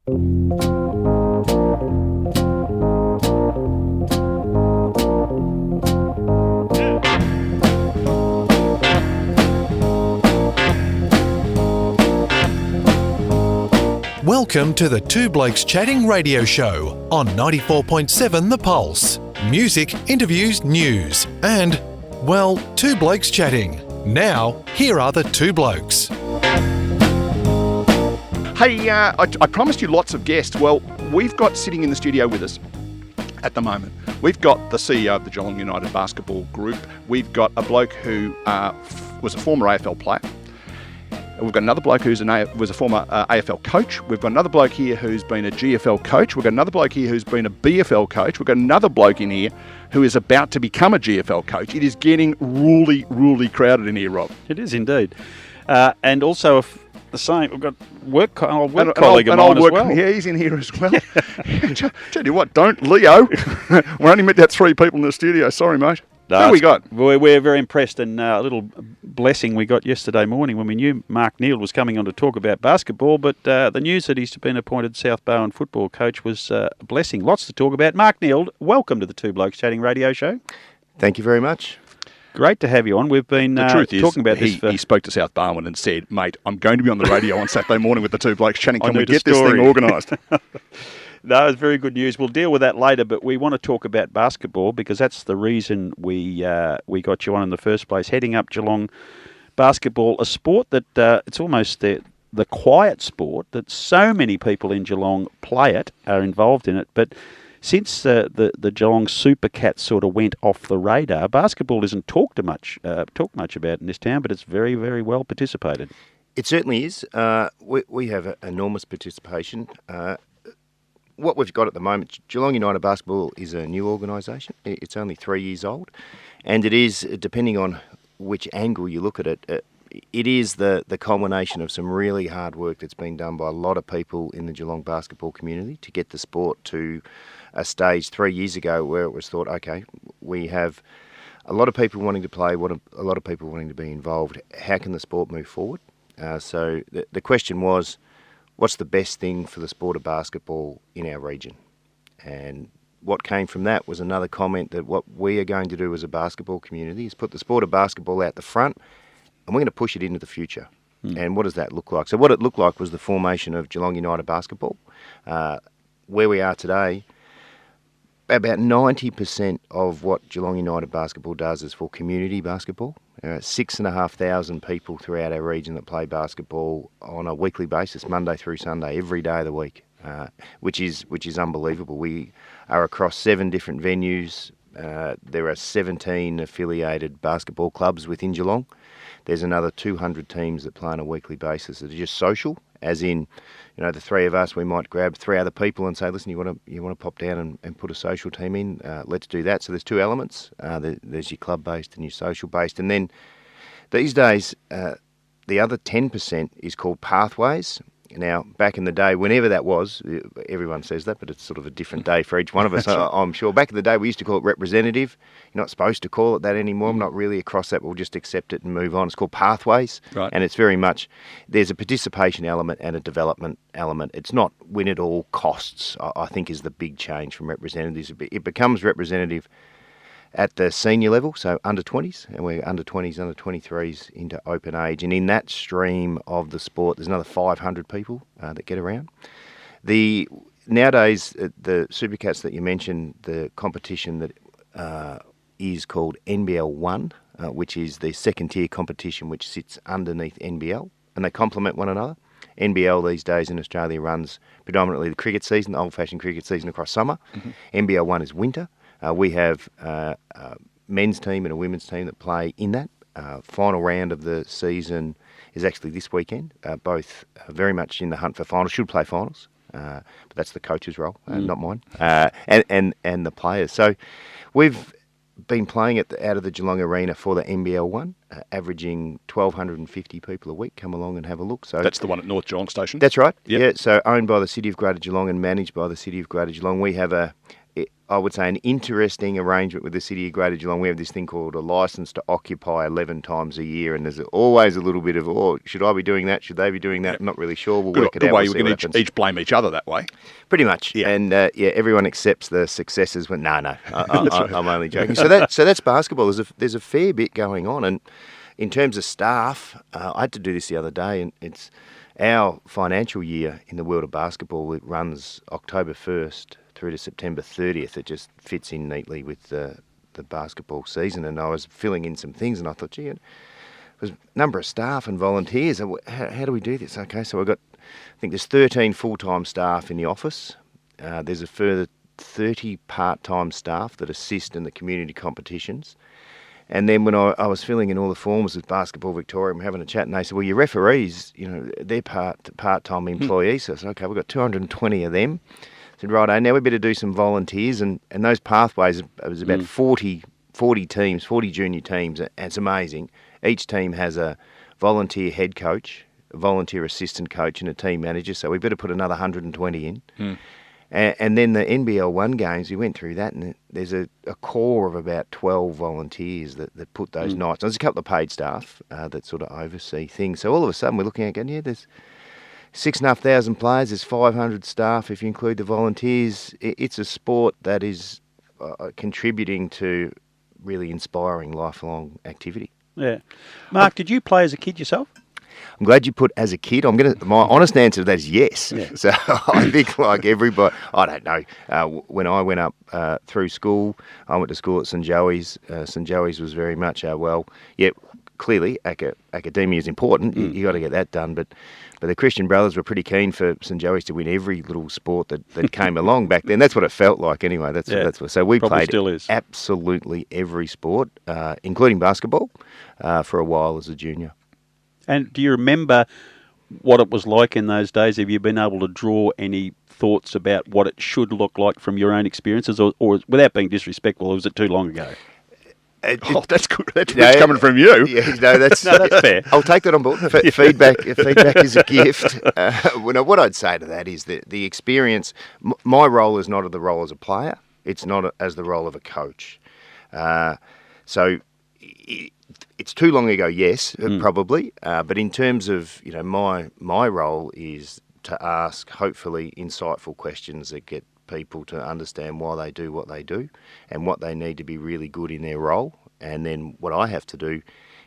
Welcome to the Two Blokes Chatting radio show on 94.7 The Pulse. Music, interviews, news, and, well, Two Blokes Chatting. Now, here are the two blokes. Hey, I promised you lots of guests. Well, we've got sitting in the studio with us at the moment, we've got the CEO of the Geelong United Basketball Group. We've got a bloke who was a former AFL player. We've got another bloke who was a former AFL coach. We've got another bloke here who's been a GFL coach. We've got another bloke here who's been a BFL coach. We've got another bloke in here who is about to become a GFL coach. It is getting really, really crowded in here, Rob. It is indeed. And also the same, we've got an old work colleague of mine as well. Yeah, he's in here as well. Tell you what, don't, Leo. We're only meant to have three people in the studio. Sorry, mate. No, who we got? We're very impressed, and a little blessing we got yesterday morning when we knew Mark Neeld was coming on to talk about basketball, but the news that he's been appointed South Barwon football coach was a blessing. Lots to talk about. Mark Neeld, welcome to the Two Blokes Chatting radio show. Thank you very much. Great to have you on. We've been talking about this. He spoke to South Barwon and said, mate, I'm going to be on the radio on Saturday morning with the Two Blokes Chatting. Can we get this thing organised? No, it's very good news. We'll deal with that later, but we want to talk about basketball because that's the reason we got you on in the first place. Heading up Geelong basketball, a sport that it's almost the quiet sport that so many people in Geelong play it, are involved in it. But since the Geelong Super Cats sort of went off the radar, basketball isn't talked much about in this town, but it's very, very well participated. It certainly is. We have enormous participation. What we've got at the moment, Geelong United Basketball is a new organisation. It's only 3 years old, and it is, depending on which angle you look at it, it is the culmination of some really hard work that's been done by a lot of people in the Geelong basketball community to get the sport to a stage 3 years ago where it was thought, okay, we have a lot of people wanting to play, a lot of people wanting to be involved. How can the sport move forward? So the question was, what's the best thing for the sport of basketball in our region? And what came from that was another comment that what we are going to do as a basketball community is put the sport of basketball out the front, and we're going to push it into the future. And what does that look like? So what it looked like was the formation of Geelong United Basketball. Where we are today, about 90% of what Geelong United Basketball does is for community basketball. 6,500 people throughout our region that play basketball on a weekly basis, Monday through Sunday, every day of the week, which is unbelievable. We are across 7 different venues. There are 17 affiliated basketball clubs within Geelong. There's another 200 teams that play on a weekly basis that are just social, as in, the three of us, we might grab 3 other people and say, listen, you want to pop down and put a social team in? Let's do that. So there's 2 elements. There's your club-based and your social-based. And then these days, the other 10% is called pathways. Now, back in the day, whenever that was, everyone says that, but it's sort of a different day for each one of us, I'm sure. Back in the day, we used to call it representative. You're not supposed to call it that anymore. I'm not really across that. We'll just accept it and move on. It's called pathways. Right. And it's very much, there's a participation element and a development element. It's not win at all costs, I think, is the big change from representatives. It becomes representative at the senior level, so under 20s, and we're under 20s, under 23s into open age. And in that stream of the sport, there's another 500 people that get around. Nowadays, the Supercats that you mentioned, the competition that is called NBL 1, which is the second tier competition which sits underneath NBL, and they complement one another. NBL these days in Australia runs predominantly the cricket season, the old-fashioned cricket season across summer. Mm-hmm. NBL 1 is winter. We have a men's team and a women's team that play in that. Final round of the season is actually this weekend. Both very much in the hunt for finals, should play finals, but that's the coach's role, not mine, and the players. So we've been playing out of the Geelong Arena for the NBL 1, averaging 1,250 people a week come along and have a look. So that's the one at North Geelong Station? That's right, yep. Yeah. So owned by the City of Greater Geelong and managed by the City of Greater Geelong. We have I would say, an interesting arrangement with the City of Greater Geelong. We have this thing called a licence to occupy 11 times a year, and there's always a little bit of, should I be doing that? Should they be doing that? I'm not really sure. We'll work it out. Good way, we'll we can each blame each other that way. Pretty much. Yeah. And everyone accepts the successes. No, I'm only joking. So that's basketball. There's a fair bit going on, and in terms of staff, I had to do this the other day, and it's our financial year in the world of basketball. It runs October 1st through to September 30th. It just fits in neatly with the basketball season. And I was filling in some things, and I thought, gee, there's a number of staff and volunteers. How do we do this? Okay, so I think there's 13 full-time staff in the office. There's a further 30 part-time staff that assist in the community competitions. And then when I was filling in all the forms with Basketball Victoria, and we're having a chat, and they said, well, your referees, they're part-time employees. So I said, okay, we've got 220 of them. I said, righto, now we better do some volunteers. And those pathways, it was about 40 teams, 40 junior teams, and it's amazing. Each team has a volunteer head coach, a volunteer assistant coach, and a team manager. So we better put another 120 in. And then the NBL 1 games, we went through that, and there's a core of about 12 volunteers that put those nights. There's a couple of paid staff that sort of oversee things. So all of a sudden we're looking at going, there's 6,500 players, there's 500 staff if you include the volunteers. It's a sport that is contributing to really inspiring lifelong activity. Yeah. Mark, did you play as a kid yourself? I'm glad you put as a kid. My honest answer to that is yes. Yeah. So I think like everybody, I don't know. When I went up through school, I went to school at St Joey's. St Joey's was very much clearly academia is important. You got to get that done. But the Christian Brothers were pretty keen for St Joey's to win every little sport that came along back then. That's what it felt like anyway. That's what. So we played absolutely every sport, including basketball, for a while as a junior. And do you remember what it was like in those days? Have you been able to draw any thoughts about what it should look like from your own experiences, or without being disrespectful, or was it too long ago? That's good. That's coming from you. Yeah, that's fair. I'll take that on board. Feedback is a gift. What I'd say to that is that the experience. My role is not the role as a player. It's not as the role of a coach. It's too long ago, yes, probably. But in terms of my role is to ask hopefully insightful questions that get people to understand why they do what they do and what they need to be really good in their role. And then what I have to do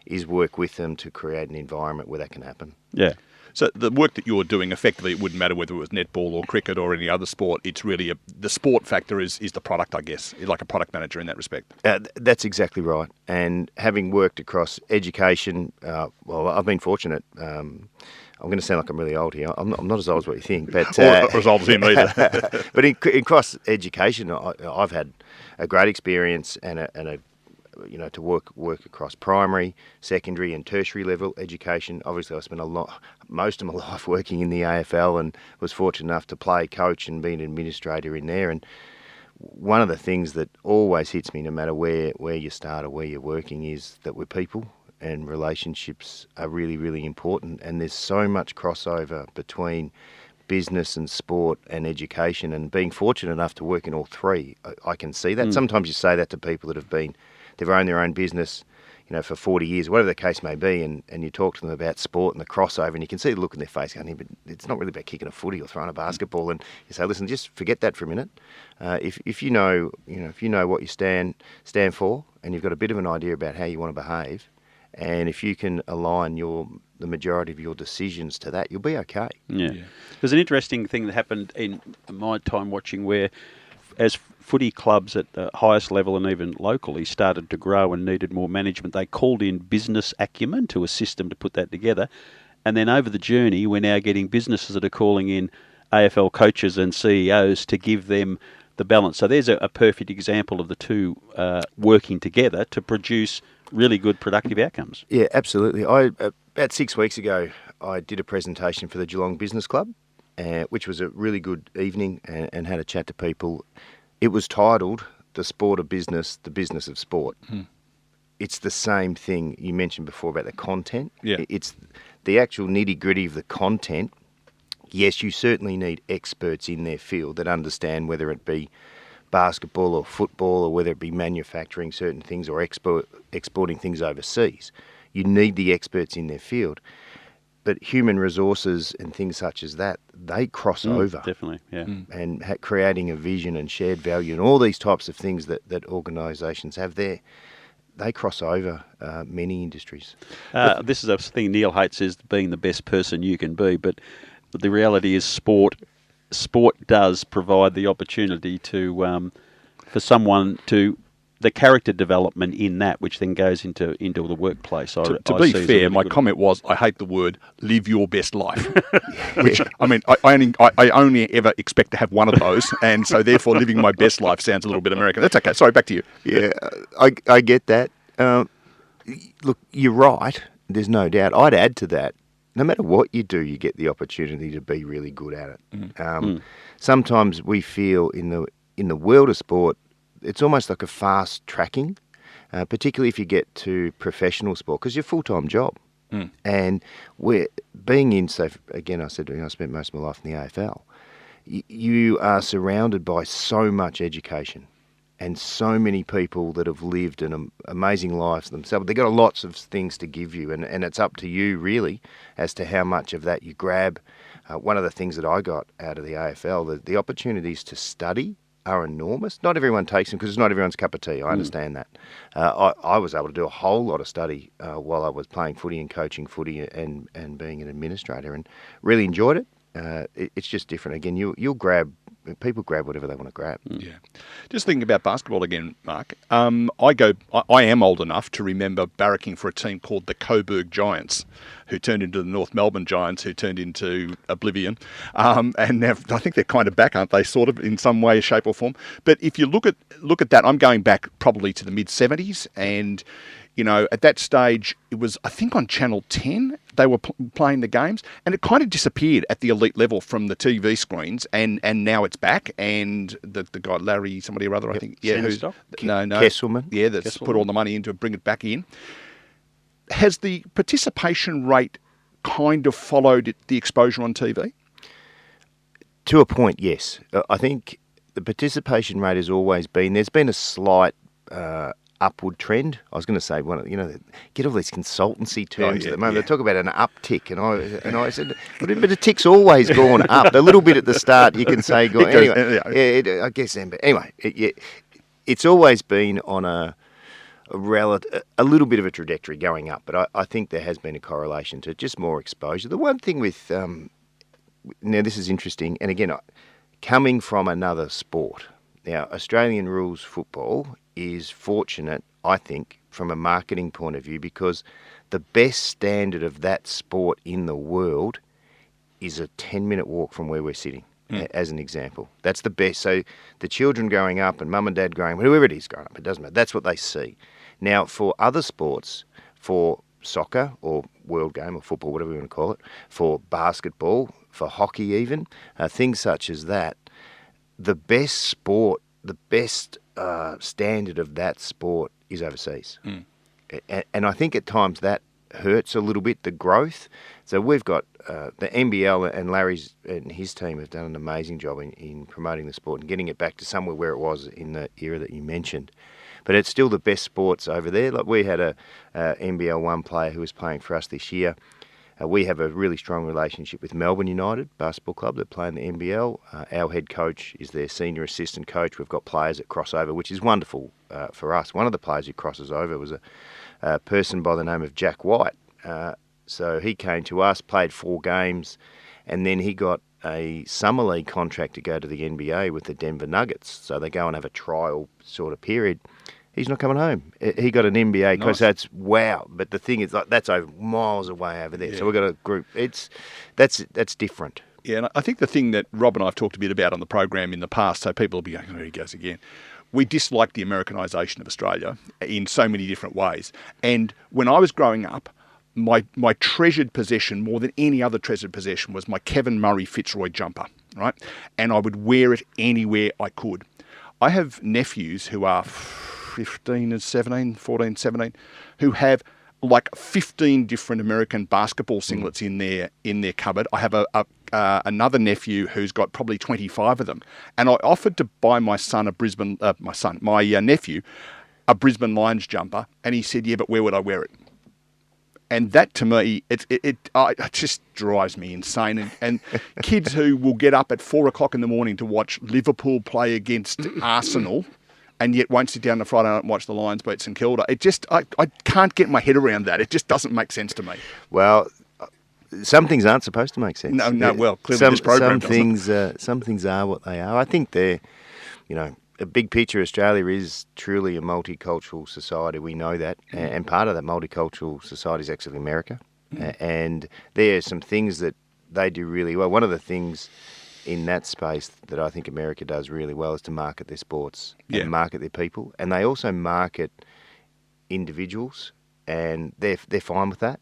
is work with them to create an environment where that can happen. Yeah. So the work that you're doing, effectively, it wouldn't matter whether it was netball or cricket or any other sport. It's really the sport factor is the product, I guess. You're like a product manager in that respect. That's exactly right. And having worked across education, I've been fortunate. I'm going to sound like I'm really old here. I'm not as old as what you think, but or as old as him either. But across education, I've had a great experience and to work across primary, secondary and tertiary level education. Obviously, I spent most of my life working in the AFL and was fortunate enough to play, coach and be an administrator in there. And one of the things that always hits me, no matter where you start or where you're working, is that we're people and relationships are really, really important. And there's so much crossover between business and sport and education, and being fortunate enough to work in all three, I can see that. Sometimes you say that to people that they've owned their own business, for 40 years, whatever the case may be, and you talk to them about sport and the crossover, and you can see the look in their face going, but it's not really about kicking a footy or throwing a basketball. And you say, listen, just forget that for a minute. If you know what you stand for, and you've got a bit of an idea about how you want to behave, and if you can align the majority of your decisions to that, you'll be okay. Yeah. There's an interesting thing that happened in my time watching where, as footy clubs at the highest level and even locally started to grow and needed more management, they called in business acumen to assist them to put that together. And then over the journey, we're now getting businesses that are calling in AFL coaches and CEOs to give them the balance. So there's a perfect example of the two working together to produce really good, productive outcomes. Yeah, absolutely. About 6 weeks ago, I did a presentation for the Geelong Business Club, which was a really good evening, and had a chat to people. It was titled The Sport of Business, the Business of Sport. It's the same thing you mentioned before about the content. Yeah. It's the actual nitty-gritty of the content. Yes, you certainly need experts in their field that understand whether it be basketball or football, or whether it be manufacturing certain things or exporting things overseas. You need the experts in their field. But human resources and things such as that, they cross over. Definitely, yeah. And creating a vision and shared value and all these types of things that organisations have there, they cross over many industries. This is a thing Neil hates, is being the best person you can be. But the reality is sport does provide the opportunity to for someone to the character development in that, which then goes into the workplace. To be fair, my comment was, I hate the word "live your best life," which I mean, I only ever expect to have one of those, and so therefore, living my best life sounds a little bit American. That's okay. Sorry, back to you. Yeah, I get that. Look, you're right. There's no doubt. I'd add to that. No matter what you do, you get the opportunity to be really good at it. Sometimes we feel in the world of sport, it's almost like a fast tracking, particularly if you get to professional sport, because you're a full-time job. And we're being in, so again, I said, I spent most of my life in the AFL. You are surrounded by so much education and so many people that have lived amazing lives themselves. They've got lots of things to give you, and it's up to you, really, as to how much of that you grab. One of the things that I got out of the AFL, the opportunities to study are enormous. Not everyone takes them because it's not everyone's cup of tea. I understand that. I was able to do a whole lot of study while I was playing footy and coaching footy and being an administrator, and really enjoyed it. It's just different. Again, people grab whatever they want to grab. Yeah. Just thinking about basketball again, Mark. I am old enough to remember barracking for a team called the Coburg Giants, who turned into the North Melbourne Giants, who turned into oblivion. And I think they're kind of back, aren't they? Sort of in some way, shape, or form. But if you look at that, I'm going back probably to the mid '70s, and you know, at that stage, it was, I think, on Channel 10, they were playing the games, and it kind of disappeared at the elite level from the TV screens, and now it's back, and the guy, Larry, somebody or other, I think, Kesselman. Yeah, that's put all the money into bring it back in. Has the participation rate kind of followed the exposure on TV? To a point, yes. I think the participation rate has always been, there's been a slight upward trend. I was going to say, get all these consultancy terms at the moment. They talk about an uptick, and I said, but a tick's always gone up. A little bit at the start, you can say, I guess. But anyway, it's always on a little bit of a trajectory going up. But I think there has been a correlation to just more exposure. The one thing with now this is interesting, and again, coming from another sport. Now, Australian rules football is fortunate, I think, from a marketing point of view, because the best standard of that sport in the world is a 10-minute walk from where we're sitting, as an example. That's the best. So the children growing up and mum and dad growing up, whoever it is growing up, it doesn't matter. That's what they see. Now, for other sports, for soccer or world game or football, whatever you want to call it, for basketball, for hockey even, things such as that, the best sport, the best standard of that sport is overseas. And I think at times that hurts a little bit, the growth. So we've got the NBL, and Larry's and his team have done an amazing job in promoting the sport and getting it back to somewhere where it was in the era that you mentioned. But it's still the best sports over there. Like we had a NBL 1 player who was playing for us this year. We have a really strong relationship with Melbourne United Basketball Club that play in the NBL. Our head coach is their senior assistant coach. We've got players that cross over, which is wonderful for us. One of the players who crosses over was a person by the name of Jack White. So he came to us, played 4 games, and then he got a summer league contract to go to the NBA with the Denver Nuggets. So they go and have a trial sort of period. He's not coming home. He got an NBA because that's wow. But the thing is, that's over miles away over there. Yeah. So we've got a group. That's different. Yeah, and I think the thing that Rob and I have talked a bit about on the program in the past, so people will be going, "Oh, here he goes again." We dislike the Americanisation of Australia in so many different ways. And when I was growing up, my treasured possession, more than any other treasured possession, was my Kevin Murray Fitzroy jumper, right? And I would wear it anywhere I could. I have nephews who are 14, 17, who have like 15 different American basketball singlets in their cupboard. I have another nephew who's got probably 25 of them, and I offered to buy my nephew a Brisbane Lions jumper, and he said, "Yeah, but where would I wear it?" And that, to me, it just drives me insane. And kids who will get up at 4 o'clock in the morning to watch Liverpool play against Arsenal, and yet won't sit down on a Friday night and watch the Lions beat St Kilda. I can't get my head around that. It just doesn't make sense to me. Well, some things aren't supposed to make sense. No. Well, clearly this program some things are what they are. I think they're, a big picture. Australia is truly a multicultural society. We know that, and part of that multicultural society is actually America. And there are some things that they do really well. One of the things in that space that I think America does really well is to market their sports and market their people, and they also market individuals, and they're fine with that.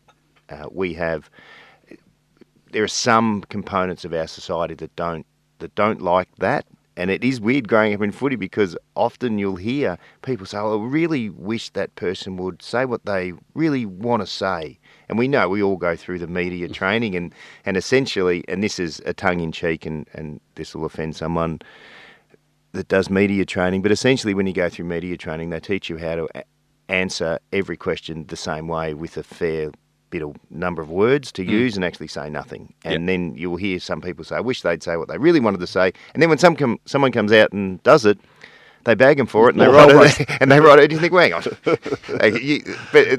There are some components of our society that don't like that. And it is weird growing up in footy because often you'll hear people say, "Oh, I really wish that person would say what they really want to say." And we know we all go through the media training and essentially, and this is a tongue-in-cheek and this will offend someone that does media training, but essentially when you go through media training, they teach you how to answer every question the same way with a fair bit of number of words to use and actually say nothing. And then you'll hear some people say, "I wish they'd say what they really wanted to say." And then when someone comes out and does it, they bag them for it and they write it. And they write it. And you think, "Well, hang on."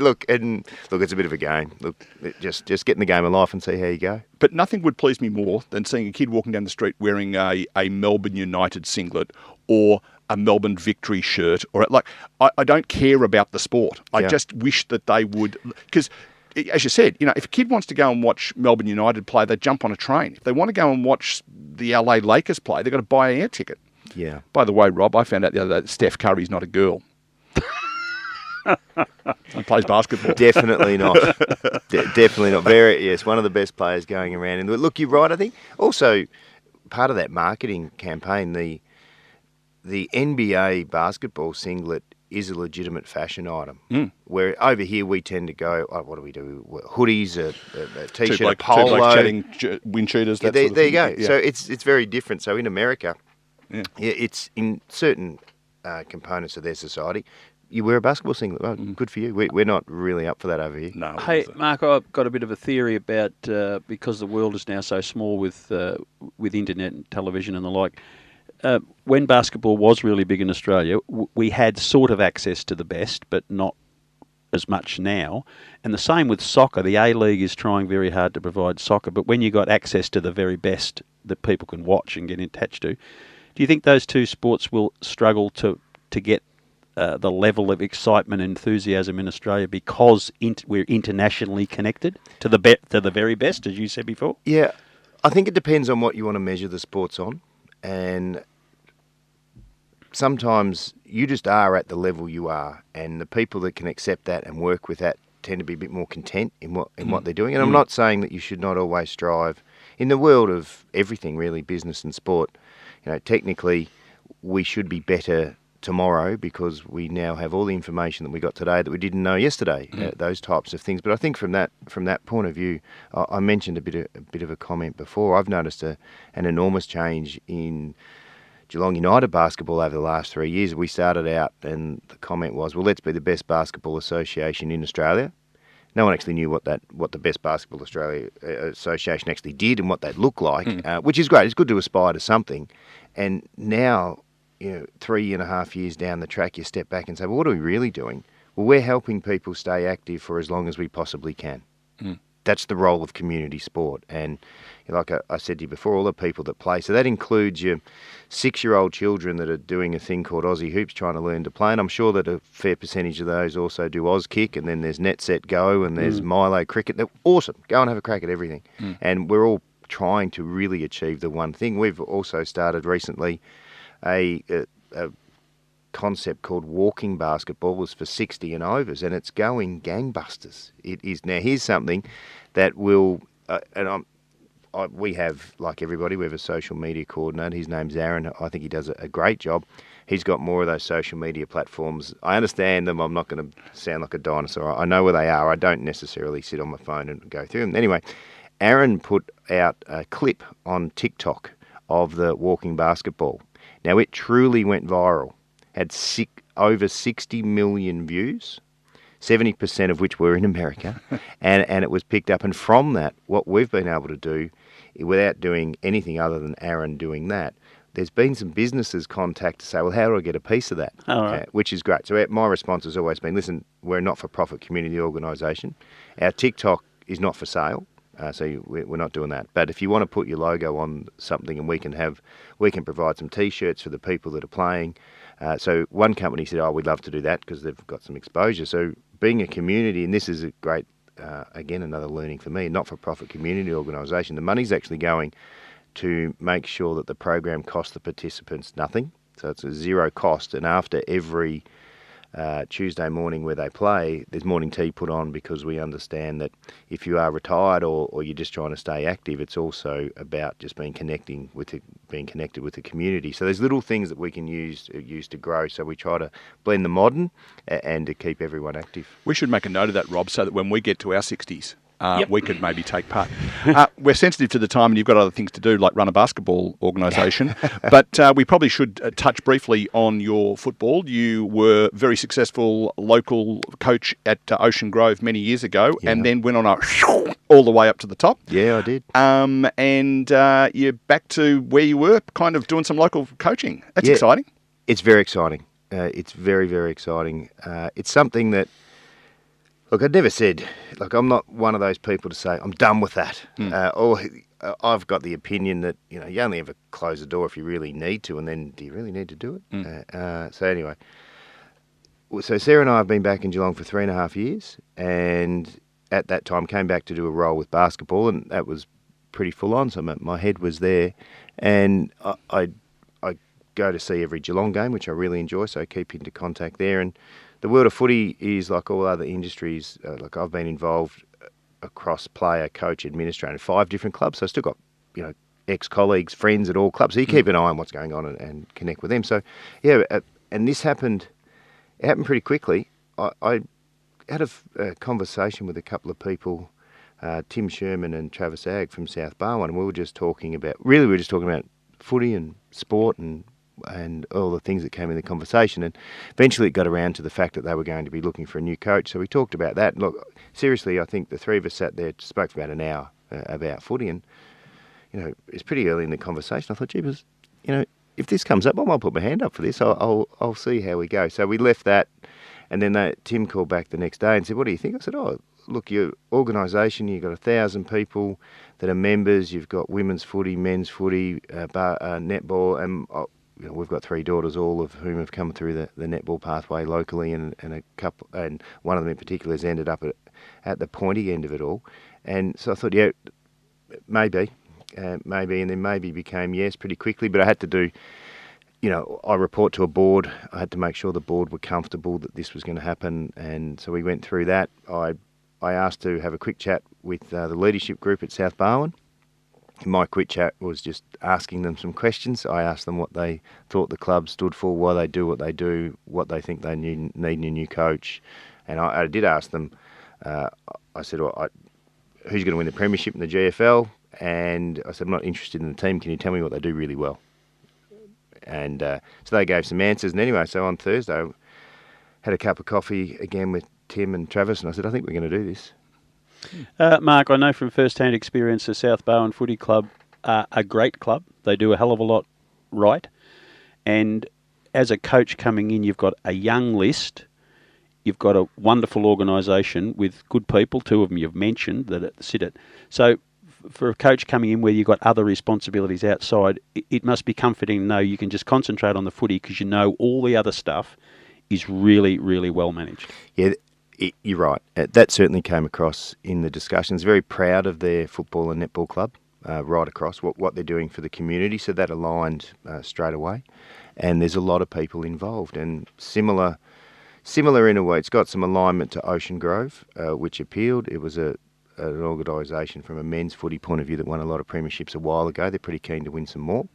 Look, it's a bit of a game. Look, just get in the game of life and see how you go. But nothing would please me more than seeing a kid walking down the street wearing a Melbourne United singlet or a Melbourne Victory shirt. Or I don't care about the sport. I just wish that they would, because, as you said, if a kid wants to go and watch Melbourne United play, they jump on a train. If they want to go and watch the LA Lakers play, they've got to buy an air ticket. Yeah. By the way, Rob, I found out the other day that Steph Curry's not a girl. He plays basketball. Definitely not. Definitely not. Yes, one of the best players going around. And look, you're right, I think. Also, part of that marketing campaign, the NBA basketball singlet is a legitimate fashion item. Where over here we tend to go, what do we do? Hoodies, a t-shirt, a polo. Two blokes chatting, wind cheaters, that sort of there thing. you go. Yeah. So it's very different. So in America, it's in certain components of their society, you wear a basketball singlet. Well, good for you. We're not really up for that over here. No. Hey, Mark, I've got a bit of a theory about, because the world is now so small with internet and television and the like, when basketball was really big in Australia, we had sort of access to the best, but not as much now. And the same with soccer. The A-League is trying very hard to provide soccer, but when you got access to the very best that people can watch and get attached to, do you think those two sports will struggle to get the level of excitement and enthusiasm in Australia because we're internationally connected to the very best, as you said before? Yeah, I think it depends on what you want to measure the sports on. And sometimes you just are at the level you are, and the people that can accept that and work with that tend to be a bit more content in what they're doing. And I'm not saying that you should not always strive in the world of everything, really, business and sport. Technically, we should be better tomorrow because we now have all the information that we got today that we didn't know yesterday. Those types of things. But I think from that point of view, I mentioned a bit of a comment before. I've noticed an enormous change in Geelong United Basketball over the last 3 years. We started out and the comment was, well, let's be the best basketball association in Australia. No one actually knew what the best basketball Australia association actually did and what they'd look like, which is great. It's good to aspire to something. And now, 3.5 years down the track, you step back and say, well, what are we really doing? Well, we're helping people stay active for as long as we possibly can. That's the role of community sport. And like I said to you before, all the people that play. So that includes your 6-year-old children that are doing a thing called Aussie Hoops, trying to learn to play. And I'm sure that a fair percentage of those also do Oz Kick, and then there's Net Set Go, and there's Milo Cricket. They're awesome. Go and have a crack at everything. And we're all trying to really achieve the one thing. We've also started recently a concept called walking basketball is for 60 and overs, and it's going gangbusters. It is. Now, here's something that will, and we have, like everybody, we have a social media coordinator. His name's Aaron. I think he does a great job. He's got more of those social media platforms. I understand them. I'm not going to sound like a dinosaur. I know where they are. I don't necessarily sit on my phone and go through them. Anyway, Aaron put out a clip on TikTok of the walking basketball. Now, it truly went viral. Had over 60 million views, 70% of which were in America, and it was picked up. And from that, what we've been able to do, without doing anything other than Aaron doing that, there's been some businesses contact to say, well, how do I get a piece of that? All right. Which is great. So my response has always been, listen, we're a not-for-profit community organisation. Our TikTok is not for sale, so we're not doing that. But if you want to put your logo on something, and we can provide some T-shirts for the people that are playing. So one company said, we'd love to do that because they've got some exposure. So being a community, and this is a great, again, another learning for me, not-for-profit community organisation, the money's actually going to make sure that the program costs the participants nothing. So it's a zero cost, and after every Tuesday morning where they play, there's morning tea put on, because we understand that if you are retired or you're just trying to stay active, it's also about just being connected with the community. So there's little things that we can use to grow. So we try to blend the modern and to keep everyone active. We should make a note of that, Rob, so that when we get to our 60s, we could maybe take part. We're sensitive to the time, and you've got other things to do, like run a basketball organisation. But we probably should touch briefly on your football. You were very successful local coach at Ocean Grove many years ago, and then went on all the way up to the top. Yeah, I did. And you're back to where you were, kind of doing some local coaching. That's exciting. It's very exciting. It's very, very exciting. It's something that, look, I'd never said, I'm not one of those people to say, I'm done with that. Or I've got the opinion that, you only ever close the door if you really need to, and then do you really need to do it? So anyway, so Sarah and I have been back in Geelong for 3.5 years, and at that time came back to do a role with basketball, and that was pretty full on. So my head was there, and I go to see every Geelong game, which I really enjoy, so I keep into contact there. And the world of footy is like all other industries. I've been involved across player, coach, administrator, 5 different clubs. So I still got, ex-colleagues, friends at all clubs. So you keep an eye on what's going on and connect with them. So, and this happened. It happened pretty quickly. I had a conversation with a couple of people, Tim Sherman and Travis Agg from South Barwon, and we were just talking about footy and sport and all the things that came in the conversation. And eventually it got around to the fact that they were going to be looking for a new coach. So we talked about that. And look, seriously, I think the three of us sat there, spoke for about an hour about footy. And, it's pretty early in the conversation. I thought, gee, if this comes up, I might put my hand up for this. I'll see how we go. So we left that. And then Tim called back the next day and said, what do you think? I said, look, your organisation, you've got 1,000 people that are members. You've got women's footy, men's footy, netball, and we've got 3 daughters, all of whom have come through the netball pathway locally, and a couple, and one of them in particular has ended up at the pointy end of it all. And so I thought, maybe, and then maybe became yes pretty quickly. But I had to do, I report to a board. I had to make sure the board were comfortable that this was going to happen, and so we went through that. I asked to have a quick chat with the leadership group at South Barwon. My quick chat was just asking them some questions. I asked them what they thought the club stood for, why they do, what they think they need a new coach. And I did ask them, I said, who's going to win the premiership in the GFL? And I said, I'm not interested in the team. Can you tell me what they do really well? And so they gave some answers. And anyway, so on Thursday, I had a cup of coffee again with Tim and Travis, and I said, I think we're going to do this. Mark, I know from first-hand experience the South Barwon Footy Club are a great club. They do a hell of a lot right. And as a coach coming in, you've got a young list. You've got a wonderful organisation with good people. 2 of them you've mentioned that sit at. So for a coach coming in where you've got other responsibilities outside, it must be comforting to know you can just concentrate on the footy because all the other stuff is really, really well managed. Yeah, you're right. That certainly came across in the discussions. Very proud of their football and netball club right across, what they're doing for the community. So that aligned straight away. And there's a lot of people involved. And similar in a way, it's got some alignment to Ocean Grove, which appealed. It was a an organisation from a men's footy point of view that won a lot of premierships a while ago. They're pretty keen to win some more.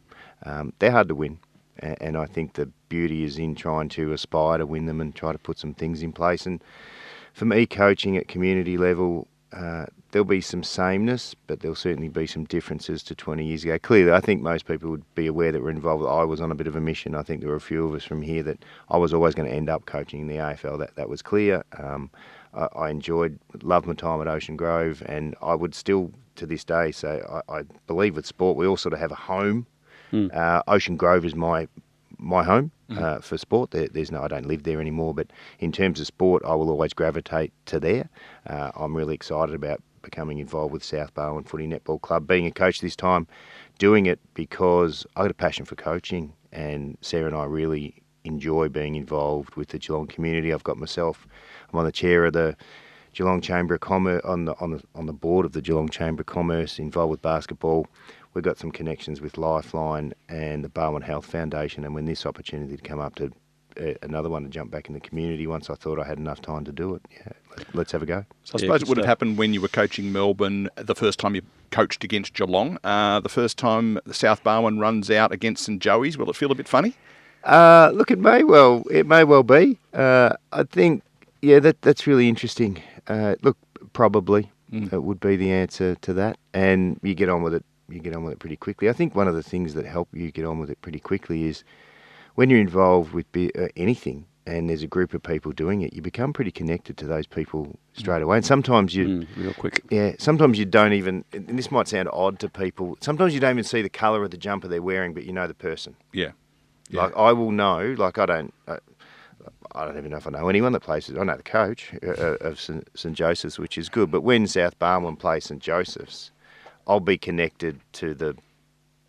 They're hard to win, and I think the beauty is in trying to aspire to win them and try to put some things in place. And for me, coaching at community level, there'll be some sameness, but there'll certainly be some differences to 20 years ago. Clearly, I think most people would be aware that we're involved. I was on a bit of a mission. I think there were a few of us from here that I was always going to end up coaching in the AFL. That was clear. I loved my time at Ocean Grove, and I would still, to this day, say I believe with sport, we all sort of have a home. Ocean Grove is my home for sport. I don't live there anymore, but in terms of sport, I will always gravitate to there. I'm really excited about becoming involved with South Barwon Footy Netball Club, being a coach this time, doing it because I got a passion for coaching, and Sarah and I really enjoy being involved with the Geelong community. I'm on the chair of the Geelong Chamber of Commerce, on the board of the Geelong Chamber of Commerce, involved with basketball. We've got some connections with Lifeline and the Barwon Health Foundation, and when this opportunity had come up to another one to jump back in the community, once I thought I had enough time to do it, let's have a go. So I suppose it would have happened when you were coaching Melbourne, the first time you coached against Geelong, the first time the South Barwon runs out against St Joey's. Will it feel a bit funny? Look, it may well be. I think, that's really interesting. Look, probably it would be the answer to that, and you get on with it. You get on with it pretty quickly. I think one of the things that help you get on with it pretty quickly is when you're involved with anything and there's a group of people doing it, you become pretty connected to those people straight away. And sometimes real quick. Yeah, sometimes you don't even, and this might sound odd to people, sometimes you don't even see the colour of the jumper they're wearing, but you know the person. Yeah. Like I will know, like I don't even know if I know anyone that plays it. I know the coach of St Joseph's, which is good. But when South Barwon plays St Joseph's, I'll be connected to the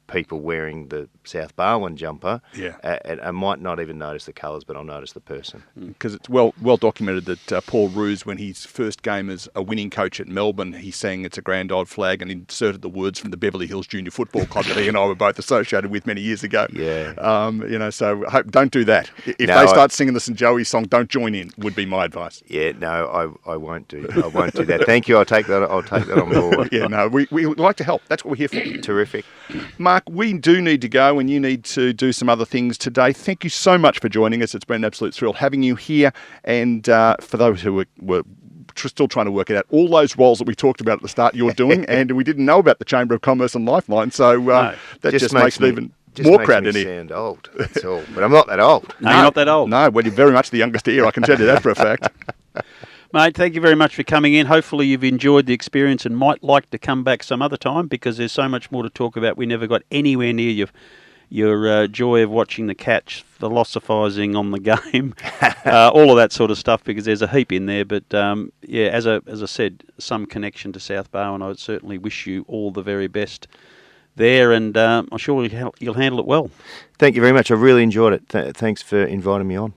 people wearing the South Barwon jumper. Yeah. And I might not even notice the colours, but I'll notice the person. Because it's well documented that Paul Roos, when his first game as a winning coach at Melbourne, he sang "It's a Grand Old Flag" and inserted the words from the Beverly Hills Junior Football Club that he and I were both associated with many years ago. Yeah. So don't do that. If they start singing the St Joey song, don't join in, would be my advice. Yeah, no, I won't do that. Thank you. I'll take that on board. Yeah, no, we like to help. That's what we're here for. Terrific. Mark, we do need to go, and you need to do some other things today. Thank you so much for joining us. It's been an absolute thrill having you here. And for those who were still trying to work it out, all those roles that we talked about at the start you're doing, and we didn't know about the Chamber of Commerce and Lifeline, so that just makes it even more crowded in here. Sound old, that's all. But I'm not that old. No, you're not that old. No, well, you're very much the youngest here, I can tell you that for a fact. Mate, thank you very much for coming in. Hopefully you've enjoyed the experience and might like to come back some other time, because there's so much more to talk about. We never got anywhere near your joy of watching the catch, philosophising on the game, all of that sort of stuff, because there's a heap in there. But as I said, some connection to South Barwon. I would certainly wish you all the very best there, and I'm sure you'll handle it well. Thank you very much. I really enjoyed it. Thanks for inviting me on.